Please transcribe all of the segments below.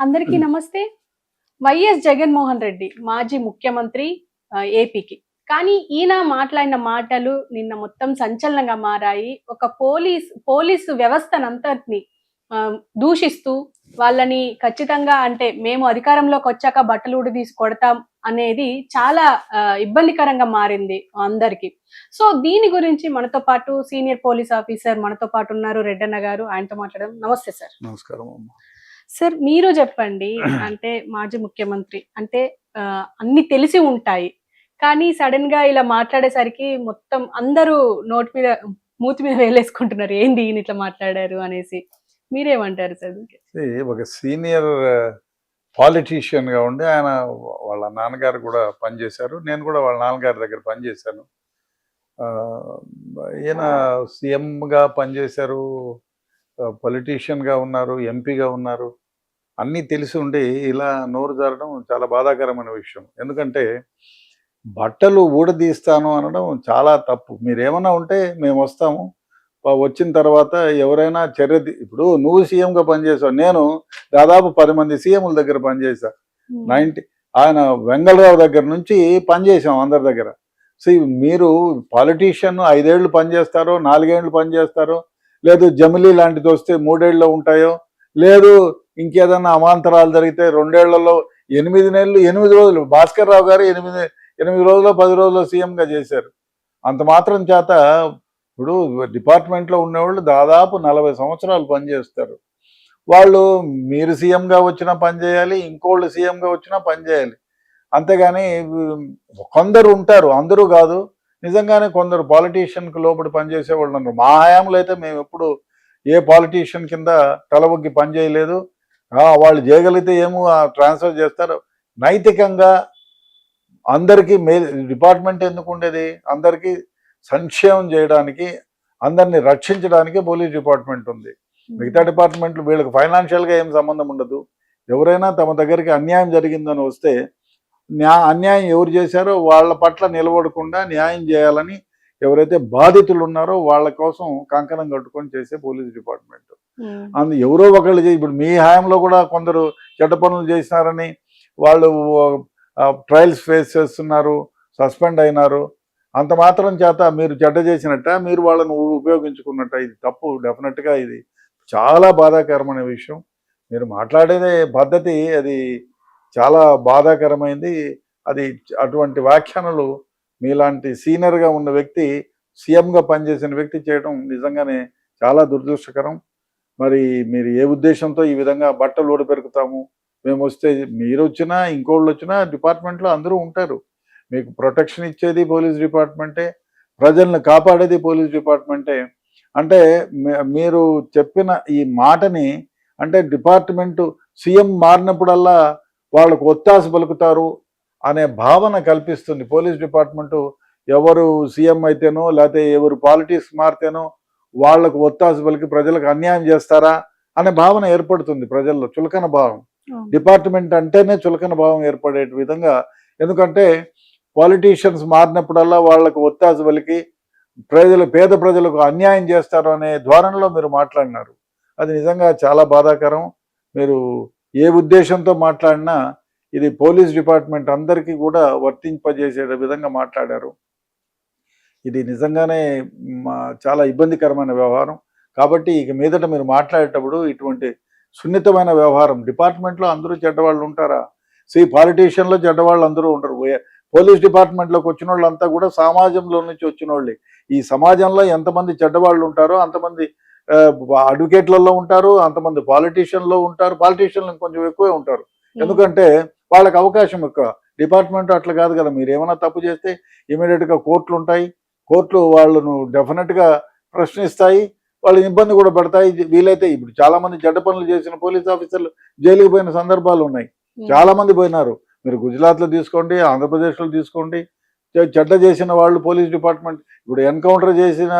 అందరికీ నమస్తే. వైఎస్ జగన్మోహన్ రెడ్డి మాజీ ముఖ్యమంత్రి ఏపీకి. కానీ ఈయన మాట్లాడిన మాటలు నిన్న మొత్తం సంచలనంగా మారాయి. ఒక పోలీసు వ్యవస్థనంతటిని దూషిస్తూ వాళ్ళని ఖచ్చితంగా అంటే మేము అధికారంలోకొచ్చాక బట్టలు ఊడదీసి కొడతాం అనేది చాలా ఇబ్బందికరంగా మారింది అందరికి. సో దీని గురించి మనతో పాటు సీనియర్ పోలీస్ ఆఫీసర్ మనతో పాటు ఉన్నారు రెడ్డన్న గారు. ఆయనతో మాట్లాడడం. నమస్తే సార్. నమస్కారం అమ్మా. సార్ మీరు చెప్పండి. అంటే మాజీ ముఖ్యమంత్రి అంటే అన్ని తెలిసి ఉంటాయి. కానీ సడన్ గా ఇలా మాట్లాడేసరికి మొత్తం అందరూ మూతి మీద వేలేసుకుంటున్నారు. ఏంది ఈయన ఇట్లా మాట్లాడారు అనేసి. మీరేమంటారు సార్? ఒక సీనియర్ పాలిటీషియన్ గా ఉండి ఆయన వాళ్ళ నాన్నగారు కూడా పనిచేశారు. నేను కూడా వాళ్ళ నాన్నగారి దగ్గర పనిచేశాను. ఈయన సీఎంగా పనిచేశారు, పొలిటీషియన్గా ఉన్నారు, ఎంపీగా ఉన్నారు. అన్నీ తెలిసి ఉండి ఇలా నోరు జారడం చాలా బాధాకరమైన విషయం. ఎందుకంటే బట్టలు ఊడదీస్తాను అనడం చాలా తప్పు. మీరేమన్నా ఉంటే మేము వస్తాము, వచ్చిన తర్వాత ఎవరైనా ఇప్పుడు నువ్వు సీఎంగా పనిచేసావు, నేను దాదాపు 10 మంది సీఎంల దగ్గర పనిచేశా. ఆయన వెంగళరావు దగ్గర నుంచి పనిచేసాం అందరి దగ్గర. సో మీరు పాలిటీషియన్ 5 ఏళ్ళు పనిచేస్తారో, 4 ఏళ్ళు పనిచేస్తారో, లేదు జమిలీ లాంటిది వస్తే 3 ఏళ్ళలో ఉంటాయో, లేదు ఇంకేదన్నా అవాంతరాలు జరిగితే 2 ఏళ్లలో 8 నెలలు 8 రోజులు భాస్కర్ రావు గారు 8 రోజుల్లో 10 రోజుల్లో సీఎంగా చేశారు. అంత మాత్రం చేత ఇప్పుడు డిపార్ట్మెంట్లో ఉన్నవాళ్ళు దాదాపు 40 సంవత్సరాలు పనిచేస్తారు. వాళ్ళు మీరు సీఎంగా వచ్చినా పనిచేయాలి, ఇంకోళ్ళు సీఎంగా వచ్చినా పనిచేయాలి. అంతేగాని కొందరు ఉంటారు, అందరూ కాదు. నిజంగానే కొందరు పాలిటీషియన్కి లోపలి పనిచేసే వాళ్ళు ఉన్నారు. మా హయాంలో అయితే మేము ఎప్పుడు ఏ పాలిటీషియన్ కింద తలవొగ్గి పనిచేయలేదు. వాళ్ళు చేయగలిగితే ఏమో ట్రాన్స్ఫర్ చేస్తారు. నైతికంగా అందరికీ డిపార్ట్మెంట్ ఎందుకు ఉండేది? అందరికీ సంక్షేమం చేయడానికి, అందరినీ రక్షించడానికి పోలీస్ డిపార్ట్మెంట్ ఉంది. మిగతా డిపార్ట్మెంట్లు వీళ్ళకి ఫైనాన్షియల్గా ఏం సంబంధం ఉండదు. ఎవరైనా తమ దగ్గరికి అన్యాయం జరిగిందని వస్తే అన్యాయం ఎవరు చేశారో వాళ్ళ పట్ల నిలబడకుండా న్యాయం చేయాలని ఎవరైతే బాధితులు ఉన్నారో వాళ్ళ కోసం కంకణం కట్టుకొని చేసే పోలీస్ డిపార్ట్మెంట్. ఎవరో ఒకళ్ళు ఇప్పుడు మీ హయాంలో కూడా కొందరు చెడ్డ పనులు చేసినారని వాళ్ళు ట్రయల్స్ ఫేస్ చేస్తున్నారు, సస్పెండ్ అయినారు. అంత మాత్రం చేత మీరు చెడ్డ చేసినట్ట, మీరు వాళ్ళను ఉపయోగించుకున్నట్ట. ఇది తప్పు. డెఫినెట్గా ఇది చాలా బాధాకరమైన విషయం. మీరు మాట్లాడేదే పద్ధతి అది చాలా బాధాకరమైంది. అది అటువంటి వ్యాఖ్యానాలు మీలాంటి సీనియర్గా ఉన్న వ్యక్తి, సీఎంగా పనిచేసిన వ్యక్తి చేయడం నిజంగానే చాలా దురదృష్టకరం. మరి మీరు ఏ ఉద్దేశంతో ఈ విధంగా బట్టలు ఊడపెరుకుతాము, మేము వస్తే మీరు వచ్చినా ఇంకోళ్ళు వచ్చినా డిపార్ట్మెంట్లో అందరూ ఉంటారు. మీకు ప్రొటెక్షన్ ఇచ్చేది పోలీస్ డిపార్ట్మెంటే, ప్రజలను కాపాడేది పోలీస్ డిపార్ట్మెంటే. అంటే మీరు చెప్పిన ఈ మాటని అంటే డిపార్ట్మెంటు సీఎం మారినప్పుడల్లా వాళ్ళకు ఒత్తాస పలుకుతారు అనే భావన కల్పిస్తుంది పోలీస్ డిపార్ట్మెంటు. ఎవరు సీఎం అయితేనో లేకపోతే ఎవరు పాలిటిక్స్ మారితేనో వాళ్లకు ఒత్తాస పలికి ప్రజలకు అన్యాయం చేస్తారా అనే భావన ఏర్పడుతుంది ప్రజల్లో. చులకన భావం, డిపార్ట్మెంట్ అంటేనే చులకన భావం ఏర్పడే విధంగా. ఎందుకంటే పాలిటీషియన్స్ మారినప్పుడల్లా వాళ్లకు ఒత్తాస పలికి పేద ప్రజలకు అన్యాయం చేస్తారు అనే ధోరణిలో మీరు మాట్లాడినారు. అది నిజంగా చాలా బాధాకరం. మీరు ఏ ఉద్దేశంతో మాట్లాడినా ఇది పోలీస్ డిపార్ట్మెంట్ అందరికీ కూడా వర్తింపజేసే విధంగా మాట్లాడారు. ఇది నిజంగానే చాలా ఇబ్బందికరమైన వ్యవహారం. కాబట్టి ఇక మీదట మీరు మాట్లాడేటప్పుడు ఇటువంటి సున్నితమైన వ్యవహారం, డిపార్ట్మెంట్లో అందరూ చెడ్డవాళ్ళు ఉంటారా? పాలిటీషియన్లో చెడ్డవాళ్ళు అందరూ ఉంటారు. పోలీస్ డిపార్ట్మెంట్లోకి వచ్చిన వాళ్ళంతా కూడా సమాజంలో నుంచి వచ్చిన వాళ్ళే. ఈ సమాజంలో ఎంతమంది చెడ్డవాళ్ళు ఉంటారో అంతమంది అడ్వకేట్లలో ఉంటారు, అంతమంది పాలిటీషియన్లో ఉంటారు. పాలిటీషియన్లు కొంచెం ఎక్కువే ఉంటారు, ఎందుకంటే వాళ్ళకి అవకాశం ఎక్కువ. డిపార్ట్మెంట్ అట్లా కాదు కదా. మీరు ఏమైనా తప్పు చేస్తే ఇమీడియట్గా కోర్టులు ఉంటాయి. కోర్టులు వాళ్ళను డెఫినెట్గా ప్రశ్నిస్తాయి, వాళ్ళు ఇబ్బంది కూడా పడతాయి. వీలైతే ఇప్పుడు చాలామంది చెడ్డ పనులు చేసిన పోలీస్ ఆఫీసర్లు జైలుకి పోయిన సందర్భాలు ఉన్నాయి. చాలామంది పోయినారు. మీరు గుజరాత్లో తీసుకోండి, ఆంధ్రప్రదేశ్లో తీసుకోండి. చెడ్డ చేసిన వాళ్ళు పోలీస్ డిపార్ట్మెంట్, ఇప్పుడు ఎన్కౌంటర్ చేసిన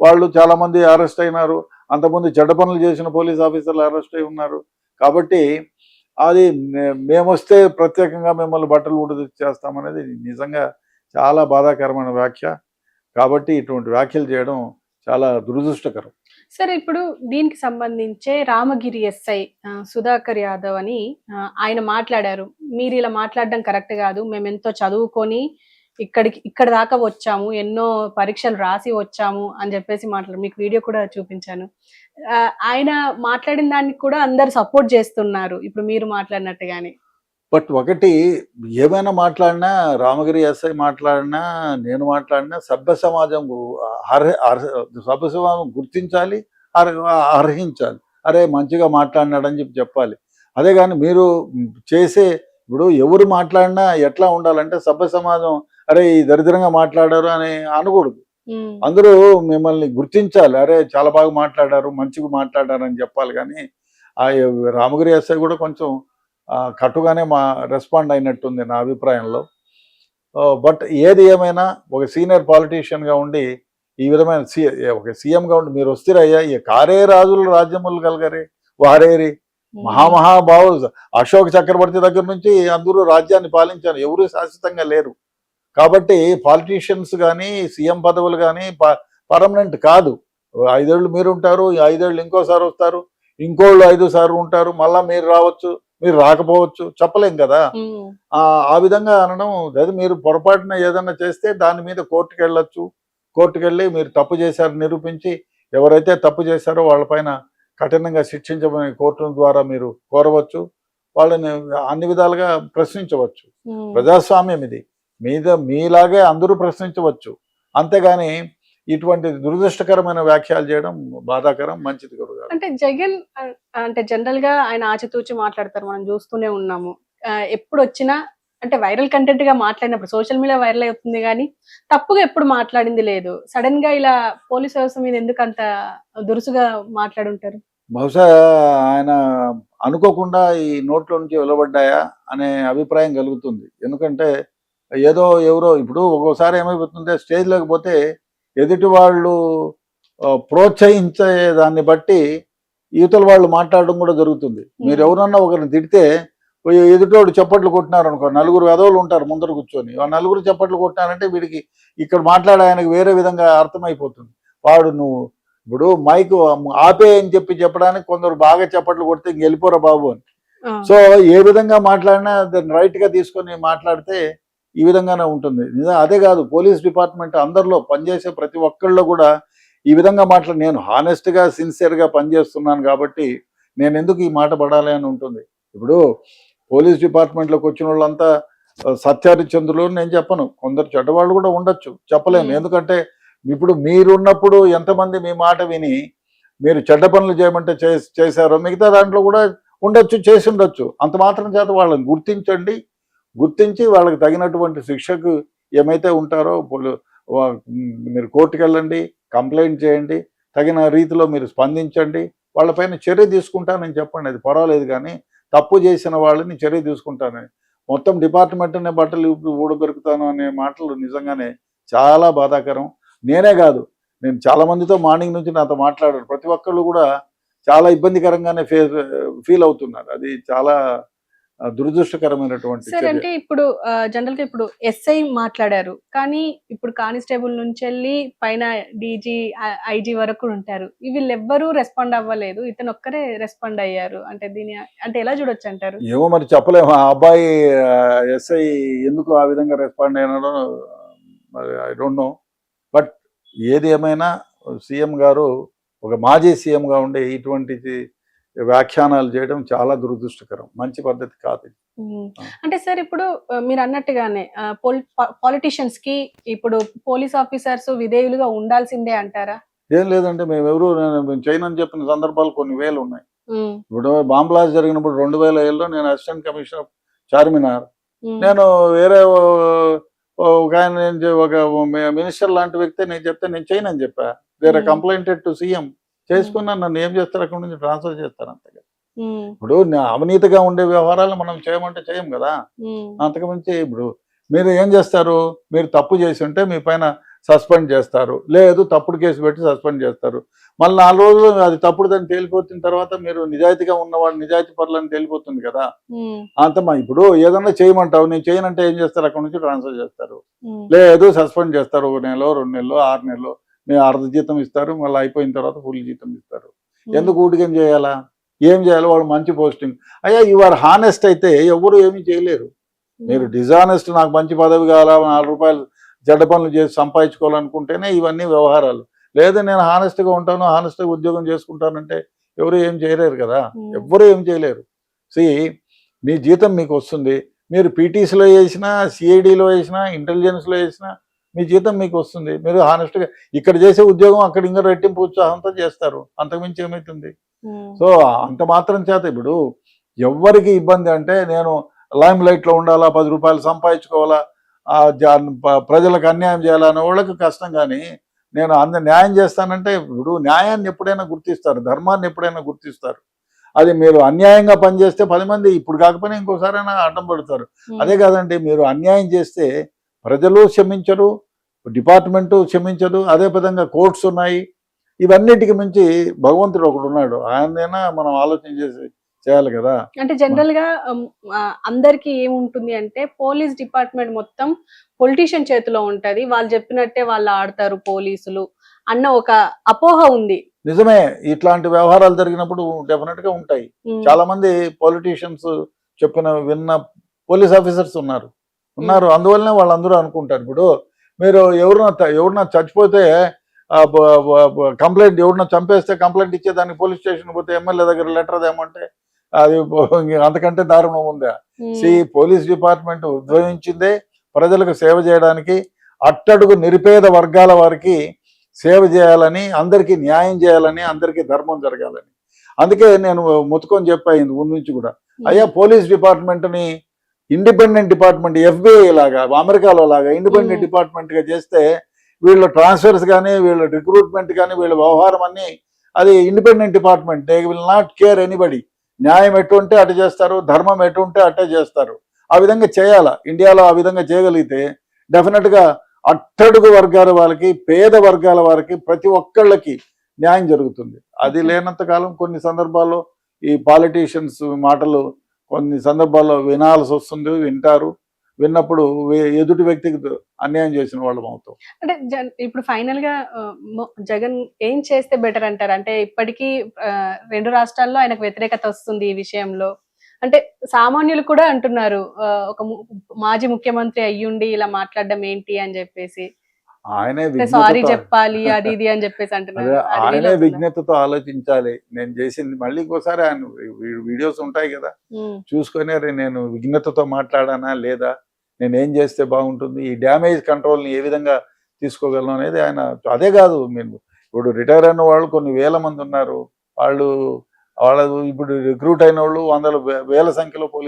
వాళ్ళు చాలామంది అరెస్ట్ అయినారు. అంతకుముందు చెడ్డ పనులు చేసిన పోలీస్ ఆఫీసర్లు అరెస్ట్ అయి ఉన్నారు. కాబట్టి అది మేము వస్తే ప్రత్యేకంగా మిమ్మల్ని బట్టలు చేస్తామనేది నిజంగా చాలా బాధాకరమైన వ్యాఖ్య. కాబట్టి ఇటువంటి వ్యాఖ్యలు చేయడం చాలా దురదృష్టకరం. సరే ఇప్పుడు దీనికి సంబంధించే రామగిరి ఎస్ఐ సుధాకర్ యాదవ్ అని ఆయన మాట్లాడారు. మీరు ఇలా మాట్లాడడం కరెక్ట్ కాదు. మేము ఎంతో చదువుకొని ఇక్కడ దాకా వచ్చాము. ఎన్నో పరీక్షలు రాసి వచ్చాము అని చెప్పేసి మాట్లాడారు. మీకు వీడియో కూడా చూపించాను. ఆయన మాట్లాడిన దానికి కూడా అందరు సపోర్ట్ చేస్తున్నారు. ఇప్పుడు మీరు మాట్లాడినట్టుగానే. బట్ ఒకటి, ఏమైనా మాట్లాడినా, రామగిరి ఎస్ఐ మాట్లాడినా, నేను మాట్లాడినా సభ్య సమాజం సభ్య సమాజం గుర్తించాలి, అర్హించాలి. అరే మంచిగా మాట్లాడినాడని చెప్పాలి. అదే కానీ మీరు చేసే, ఇప్పుడు ఎవరు మాట్లాడినా ఎట్లా ఉండాలంటే సభ్య సమాజం అరే ఈ దరిద్రంగా మాట్లాడారు అని అనకూడదు. అందరూ మిమ్మల్ని గుర్తించాలి. అరే చాలా బాగా మాట్లాడారు, మంచిగా మాట్లాడారు అని చెప్పాలి. కానీ ఆ రామగిరి ఎస్ఐ కూడా కొంచెం కట్టుగానే రెస్పాండ్ అయినట్టుంది నా అభిప్రాయంలో. బట్ ఏది ఏమైనా ఒక సీనియర్ పాలిటీషియన్గా ఉండి ఈ విధమైన ఒక సీఎంగా ఉండి మీరు వస్తారయ్యా, ఈ కారే రాజులు రాజ్యములు కలగరే వారేరి మహామహాబావులు అశోక్ చక్రవర్తి దగ్గర నుంచి అందరూ రాజ్యాన్ని పాలించారు, ఎవరు శాశ్వతంగా లేరు. కాబట్టి పాలిటీషియన్స్ కానీ సీఎం పదవులు కానీ పర్మనెంట్ కాదు. 5 ఏళ్ళు మీరు ఉంటారు, 5 ఏళ్ళు ఇంకోసారి వస్తారు, ఇంకోళ్ళు 5 సార్లు ఉంటారు, మళ్ళా మీరు రావచ్చు, మీరు రాకపోవచ్చు, చెప్పలేం కదా. ఆ విధంగా అనడం అది. మీరు పొరపాటున ఏదన్నా చేస్తే దాని మీద కోర్టుకు వెళ్ళొచ్చు. కోర్టుకు వెళ్ళి మీరు తప్పు చేశారని నిరూపించి ఎవరైతే తప్పు చేశారో వాళ్ళపైన కఠినంగా శిక్షించమని కోర్టుల ద్వారా మీరు కోరవచ్చు. వాళ్ళని అన్ని విధాలుగా ప్రశ్నించవచ్చు. ప్రజాస్వామ్యం ఇది. మీలాగే అందరూ ప్రశ్నించవచ్చు. అంతేగాని ఇటువంటి దురదృష్టకరమైన వ్యాఖ్యలు చేయడం బాధాకరం, మంచిది గురుగారు. అంటే జగన్ అంటే జనరల్ గా ఆయన ఆచితూచి మాట్లాడతారు, మనం చూస్తూనే ఉన్నాము. ఎప్పుడు వచ్చినా అంటే వైరల్ కంటెంట్ గా మాట్లాడినప్పుడు సోషల్ మీడియా వైరల్ అవుతుంది, కానీ తప్పుగా ఎప్పుడు మాట్లాడింది లేదు. సడన్ గా ఇలా పోలీస్ వ్యవస్థ మీద ఎందుకు అంత దురుసుగా మాట్లాడుంటారు? బహుశా ఆయన అనుకోకుండా ఈ నోట్లో నుంచి వెలువడ్డాయా అనే అభిప్రాయం కలుగుతుంది. ఎందుకంటే ఏదో ఎవరో ఇప్పుడు ఒక్కోసారి ఏమైపోతుంటే స్టేజ్ లేకపోతే ఎదుటి వాళ్ళు ప్రోత్సహించే దాన్ని బట్టి యువతల వాళ్ళు మాట్లాడడం కూడా జరుగుతుంది. మీరు ఎవరన్నా ఒకరిని తిడితే ఎదుటోడు చప్పట్లు కొట్టినారు అనుకో, 4 వెధవులు ఉంటారు ముందర కూర్చొని, ఆ 4 చప్పట్లు కొట్టినారంటే వీడికి ఇక్కడ మాట్లాడే ఆయనకు వేరే విధంగా అర్థమైపోతుంది. వాడు నువ్వు ఇప్పుడు మైక్ ఆపే అని చెప్పడానికి కొందరు బాగా చప్పట్లు కొడితే ఇంక వెళ్ళిపోరా బాబు అని. సో ఏ విధంగా మాట్లాడినా దాన్ని రైట్ గా తీసుకొని మాట్లాడితే ఈ విధంగానే ఉంటుంది. అదే కాదు, పోలీస్ డిపార్ట్మెంట్ అందరిలో పనిచేసే ప్రతి ఒక్కళ్ళు కూడా ఈ విధంగా నేను హానెస్ట్ గా సిన్సియర్ గా పనిచేస్తున్నాను కాబట్టి నేను ఎందుకు ఈ మాట పడాలి అని ఉంటుంది. ఇప్పుడు పోలీస్ డిపార్ట్మెంట్లోకి వచ్చిన వాళ్ళంతా సత్యహరిచంద్రులు నేను చెప్పను, కొందరు చెడ్డవాళ్ళు కూడా ఉండొచ్చు, చెప్పలేను. ఎందుకంటే ఇప్పుడు మీరున్నప్పుడు ఎంతమంది మీ మాట విని మీరు చెడ్డ పనులు చేయమంటే చేశారో మిగతా దాంట్లో కూడా ఉండొచ్చు, చేసి ఉండొచ్చు. అంత మాత్రం చేత వాళ్ళని గుర్తించి వాళ్ళకి తగినటువంటి శిక్షకు ఏమైతే ఉంటారో మీరు కోర్టుకు వెళ్ళండి, కంప్లైంట్ చేయండి, తగిన రీతిలో మీరు స్పందించండి, వాళ్ళపైన చర్య తీసుకుంటానని చెప్పండి. అది పర్వాలేదు. కానీ తప్పు చేసిన వాళ్ళని చర్య తీసుకుంటానని మొత్తం డిపార్ట్మెంట్నే బట్టలు ఊడబెరుకుతాను అనే మాటలు నిజంగానే చాలా బాధాకరం. నేనే కాదు, నేను చాలా మందితో మార్నింగ్ నుంచి నాతో మాట్లాడారు. ప్రతి ఒక్కళ్ళు కూడా చాలా ఇబ్బందికరంగానే ఫీల్ అవుతున్నారు. అది చాలా దురదృష్టకరమైనటువంటి. సార్ అంటే ఇప్పుడు జనరల్ గా ఇప్పుడు ఎస్ఐ మాట్లాడారు, కానీ ఇప్పుడు కానిస్టేబుల్ నుంచి వెళ్ళి పైన డీజీ ఐజీ వరకు ఉంటారు. వీళ్ళెవ్వరూ రెస్పాండ్ అవ్వలేదు, ఇతను ఒక్కరే రెస్పాండ్ అయ్యారు. అంటే దీని అంటే ఎలా చూడొచ్చు అంటారు? ఏమో మరి చెప్పలేము. ఆ అబ్బాయి ఎస్ఐ ఎందుకు ఆ విధంగా రెస్పాండ్ అయినాడో ఐ డోంట్ నో. బట్ ఏది ఏమైనా సీఎం గారు ఒక మాజీ సీఎంగా ఉండే ఇటువంటి వ్యాఖ్యానాలు చేయడం చాలా దురదృష్టకరం, మంచి పద్ధతి కాదు. అంటే సార్ ఇప్పుడు మీరు అన్నట్టుగానే పాలిటిషియన్స్ కి ఇప్పుడు పోలీస్ ఆఫీసర్స్ విధేయులుగా ఉండాల్సిందే అంటారా? ఏం లేదంటే మేము చేయనని చెప్పిన సందర్భాలు కొన్ని వేలు ఉన్నాయి. ఇప్పుడు బాంబ్ బ్లాస్ట్ జరిగినప్పుడు 2007లో నేను అసిస్టెంట్ కమిషనర్ చార్మినార్, నేను వేరే ఒక ఆయన ఒక మినిస్టర్ లాంటి వ్యక్తి నేను చెప్తే నేను చేయనని చెప్పా. వేరే కంప్లైంటెడ్ టు సీఎం చేసుకున్నా, నన్ను ఏం చేస్తారు, అక్కడ నుంచి ట్రాన్స్ఫర్ చేస్తారు. అంతగా ఇప్పుడు అవినీతిగా ఉండే వ్యవహారాలు మనం చేయమంటే చేయం కదా. అంతకుమించి ఇప్పుడు మీరు ఏం చేస్తారు, మీరు తప్పు చేసి ఉంటే మీ పైన సస్పెండ్ చేస్తారు, లేదు తప్పుడు కేసు పెట్టి సస్పెండ్ చేస్తారు. మళ్ళీ 4 రోజులు అది తప్పుడు దాన్ని తేలిపోతున్న తర్వాత మీరు నిజాయితీగా ఉన్నవాడు నిజాయితీ పరులని తేలిపోతుంది కదా. అంతమా ఇప్పుడు ఏదన్నా చేయమంటావు, నేను చేయనంటే ఏం చేస్తారు, అక్కడ నుంచి ట్రాన్స్ఫర్ చేస్తారు, లేదు సస్పెండ్ చేస్తారు 1 నెల 2 నెలలు 6 నెలలు. మేము అర్ధ జీతం ఇస్తారు, మళ్ళీ అయిపోయిన తర్వాత ఫుల్ జీతం ఇస్తారు. ఎందుకు ఊటికం చేయాలా? ఏం చేయాలి? వాడు మంచి పోస్టింగ్. అయ్యా యు ఆర్ హానెస్ట్ అయితే ఎవరు ఏమీ చేయలేరు. మీరు డిజానెస్ట్, నాకు మంచి పదవి కావాలా, 4 రూపాయలు చెడ్డ పనులు చేసి సంపాదించుకోవాలనుకుంటేనే ఇవన్నీ వ్యవహారాలు. లేదా నేను హానెస్ట్గా ఉంటాను, హానెస్ట్గా ఉద్యోగం చేసుకుంటానంటే ఎవరు ఏం చేయలేరు కదా. ఎవ్వరూ ఏం చేయలేరు. మీ జీతం మీకు వస్తుంది. మీరు పీటీసీలో వేసినా, సిఐడిలో వేసినా, ఇంటెలిజెన్స్లో వేసినా మీ జీతం మీకు వస్తుంది. మీరు హానెస్ట్గా ఇక్కడ చేసే ఉద్యోగం అక్కడ ఇంకా రెట్టింపు ఉత్సాహంతో చేస్తారు. అంతకుమించి ఏమవుతుంది? సో అంత మాత్రం చేత ఇప్పుడు ఎవ్వరికి ఇబ్బంది అంటే నేను లైమ్ లైట్లో ఉండాలా, 10 రూపాయలు సంపాదించుకోవాలా, ప్రజలకు అన్యాయం చేయాలనే వాళ్ళకి కష్టం. కానీ నేను న్యాయం చేస్తానంటే ఇప్పుడు న్యాయాన్ని ఎప్పుడైనా గుర్తిస్తారు, ధర్మాన్ని ఎప్పుడైనా గుర్తిస్తారు. అది మీరు అన్యాయంగా పనిచేస్తే 10 మంది ఇప్పుడు కాకపోయినా ఇంకోసారైనా అడ్డం పడతారు. అదే కాదండి, మీరు అన్యాయం చేస్తే ప్రజలు క్షమించరు, డిపార్ట్మెంటు క్షమించదు, అదే విధంగా కోర్ట్స్ ఉన్నాయి. ఇవన్నిటికి మించి భగవంతుడు ఒకడు ఉన్నాడు. ఆయనైనా మనం ఆలోచన చేయాలి కదా. అంటే జనరల్ గా అందరికి ఏముంటుంది అంటే పోలీస్ డిపార్ట్మెంట్ మొత్తం పొలిటీషియన్ చేతిలో ఉంటది, వాళ్ళు చెప్పినట్టే వాళ్ళు ఆడతారు పోలీసులు అన్న ఒక అపోహ ఉంది. నిజమే, ఇట్లాంటి వ్యవహారాలు జరిగినప్పుడు డెఫినెట్ గా ఉంటాయి. చాలా మంది పొలిటీషియన్స్ విన్న పోలీస్ ఆఫీసర్స్ ఉన్నారు. అందువల్లనే వాళ్ళందరూ అనుకుంటారు. ఇప్పుడు మీరు ఎవరన్నా చచ్చిపోతే కంప్లైంట్, ఎవరన్నా చంపేస్తే కంప్లైంట్ ఇచ్చేదానికి పోలీస్ స్టేషన్ పోతే ఎమ్మెల్యే దగ్గర లెటర్ దేమంటే అది అంతకంటే దారుణం ఉందా? పోలీస్ డిపార్ట్మెంట్ ఉద్భవించిందే ప్రజలకు సేవ చేయడానికి, అట్టడుగు నిరుపేద వర్గాల వారికి సేవ చేయాలని, అందరికీ న్యాయం చేయాలని, అందరికీ ధర్మం జరగాలని. అందుకే నేను ముత్తుకొని చెప్పాయింది ముందు నుంచి కూడా, అయ్యా పోలీస్ డిపార్ట్మెంట్ని ఇండిపెండెంట్ డిపార్ట్మెంట్, FBI లాగా అమెరికాలో లాగా ఇండిపెండెంట్ డిపార్ట్మెంట్గా చేస్తే వీళ్ళ ట్రాన్స్ఫర్స్ కానీ, వీళ్ళ రిక్రూట్మెంట్ కానీ, వీళ్ళ వ్యవహారం అన్నీ అది independent department. They will not care anybody. న్యాయం ఎటుంటే అటు చేస్తారు, ధర్మం ఎటుంటే అట్టే చేస్తారు. ఆ విధంగా చేయాలా. ఇండియాలో ఆ విధంగా చేయగలిగితే డెఫినెట్గా అట్టడుగు వర్గాల వాళ్ళకి, పేద వర్గాల వారికి, ప్రతి ఒక్కళ్ళకి న్యాయం జరుగుతుంది. అది లేనంత కాలం కొన్ని సందర్భాల్లో ఈ పాలిటీషియన్స్ మాటలు కొన్ని సందర్భాల్లో వినాల్సి వస్తుంది, వింటారు. విన్నప్పుడు ఎదుటి వ్యక్తికి అన్యాయం చేసిన వాళ్ళం అవుతాం. అంటే ఇప్పుడు ఫైనల్ గా జగన్ ఏం చేస్తే బెటర్ అంటారు? అంటే ఇప్పటికీ 2 రాష్ట్రాల్లో ఆయనకు వ్యతిరేకత వస్తుంది ఈ విషయంలో. అంటే సామాన్యులు కూడా అంటున్నారు ఒక మాజీ ముఖ్యమంత్రి అయ్యుండి ఇలా మాట్లాడడం ఏంటి అని చెప్పేసి, ఆయనే సారీ చెప్పాలి అది ఇది అని చెప్పేసి అంటున్నారు. ఆయనే విజ్ఞతతో ఆలోచించాలి. నేను చేసింది మళ్ళీ ఇంకోసారి ఆయన వీడియోస్ ఉంటాయి కదా, చూసుకొని నేను విజ్ఞతతో మాట్లాడానా లేదా, నేనేం చేస్తే బాగుంటుంది, ఈ డ్యామేజ్ కంట్రోల్ని ఏ విధంగా తీసుకోగలను అనేది ఆయన. అదే కాదు, మీరు ఇప్పుడు రిటైర్ అయిన వాళ్ళు కొన్ని వేల మంది ఉన్నారు. వాళ్ళు ఇప్పుడు రిక్రూట్ అయిన వాళ్ళు వేల సంఖ్యలో పోలీసు